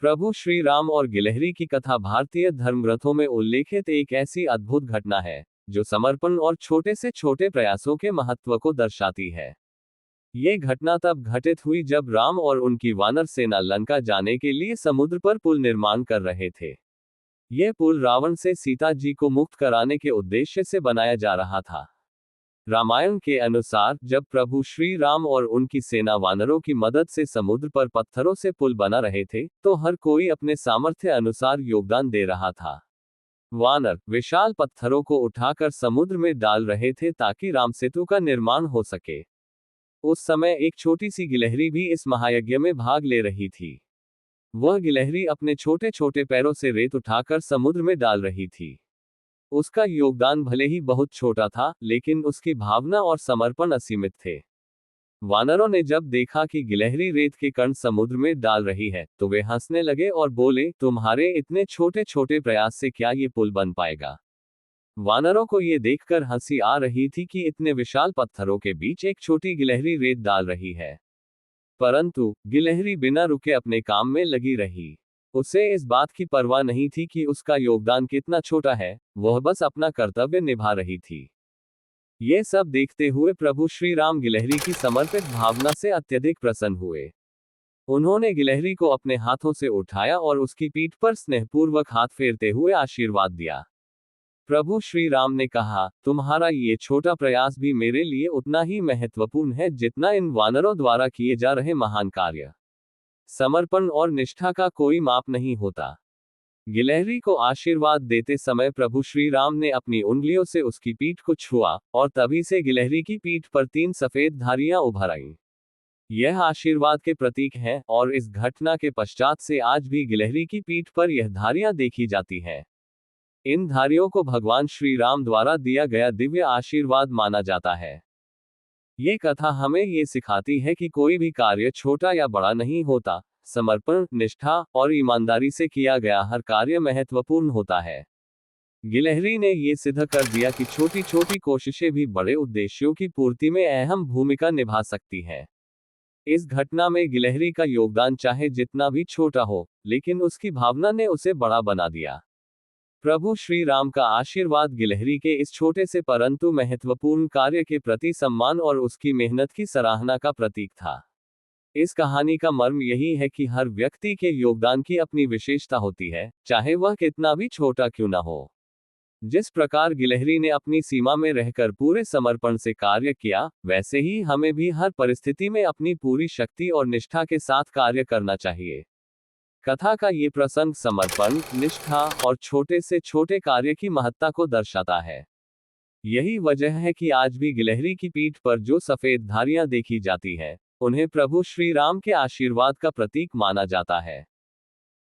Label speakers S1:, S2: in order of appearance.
S1: प्रभु श्री राम और गिलहरी की कथा भारतीय धर्मग्रंथों में उल्लेखित एक ऐसी अद्भुत घटना है जो समर्पण और छोटे से छोटे प्रयासों के महत्व को दर्शाती है। ये घटना तब घटित हुई जब राम और उनकी वानर सेना लंका जाने के लिए समुद्र पर पुल निर्माण कर रहे थे। यह पुल रावण से सीता जी को मुक्त कराने के उद्देश्य से बनाया जा रहा था। रामायण के अनुसार जब प्रभु श्री राम और उनकी सेना वानरों की मदद से समुद्र पर पत्थरों से पुल बना रहे थे, तो हर कोई अपने सामर्थ्य अनुसार योगदान दे रहा था। वानर विशाल पत्थरों को उठाकर समुद्र में डाल रहे थे ताकि राम सेतु का निर्माण हो सके। उस समय एक छोटी सी गिलहरी भी इस महायज्ञ में भाग ले रही थी। वह गिलहरी अपने छोटे छोटे पैरों से रेत उठाकर समुद्र में डाल रही थी। उसका योगदान भले ही बहुत छोटा था, लेकिन उसकी भावना और समर्पण असीमित थे। वानरों ने जब देखा कि गिलहरी रेत के कण समुद्र में डाल रही है, तो वे हंसने लगे और बोले, तुम्हारे इतने छोटे छोटे प्रयास से क्या ये पुल बन पाएगा। वानरों को ये देखकर हंसी आ रही थी कि इतने विशाल पत्थरों के बीच एक छोटी गिलहरी रेत डाल रही है। परंतु गिलहरी बिना रुके अपने काम में लगी रही। उसे इस बात की परवाह नहीं थी कि उसका योगदान कितना छोटा है, वह बस अपना कर्तव्य निभा रही थी। ये सब देखते हुए प्रभु श्री राम गिलहरी की समर्पित भावना से अत्यधिक प्रसन्न हुए। उन्होंने गिलहरी को अपने हाथों से उठाया और उसकी पीठ पर स्नेहपूर्वक हाथ फेरते हुए आशीर्वाद दिया। प्रभु श्री राम ने कहा, तुम्हारा ये छोटा प्रयास भी मेरे लिए उतना ही महत्वपूर्ण है जितना इन वानरों द्वारा किए जा रहे महान कार्य। समर्पण और निष्ठा का कोई माप नहीं होता। गिलहरी को आशीर्वाद देते समय प्रभु श्री राम ने अपनी उंगलियों से उसकी पीठ को छुआ, और तभी से गिलहरी की पीठ पर 3 सफेद धारियां उभर आईं। यह आशीर्वाद के प्रतीक हैं, और इस घटना के पश्चात से आज भी गिलहरी की पीठ पर यह धारियां देखी जाती हैं। इन धारियों को भगवान श्री राम द्वारा दिया गया दिव्य आशीर्वाद माना जाता है। ये कथा हमें ये सिखाती है कि कोई भी कार्य छोटा या बड़ा नहीं होता। समर्पण, निष्ठा और ईमानदारी से किया गया हर कार्य महत्वपूर्ण होता है। गिलहरी ने ये सिद्ध कर दिया कि छोटी छोटी कोशिशें भी बड़े उद्देश्यों की पूर्ति में अहम भूमिका निभा सकती हैं। इस घटना में गिलहरी का योगदान चाहे जितना भी छोटा हो, लेकिन उसकी भावना ने उसे बड़ा बना दिया। प्रभु श्री राम का आशीर्वाद गिलहरी के इस छोटे से परंतु महत्वपूर्ण कार्य के प्रति सम्मान और उसकी मेहनत की सराहना का प्रतीक था। इस कहानी का मर्म यही है कि हर व्यक्ति के योगदान की अपनी विशेषता होती है, चाहे वह कितना भी छोटा क्यों न हो। जिस प्रकार गिलहरी ने अपनी सीमा में रहकर पूरे समर्पण से कार्य किया, वैसे ही हमें भी हर परिस्थिति में अपनी पूरी शक्ति और निष्ठा के साथ कार्य करना चाहिए। कथा का ये प्रसंग समर्पण, निष्ठा और छोटे से छोटे कार्य की महत्ता को दर्शाता है। यही वजह है कि आज भी गिलहरी की पीठ पर जो सफेद धारियां देखी जाती हैं, उन्हें प्रभु श्री राम के आशीर्वाद का प्रतीक माना जाता है।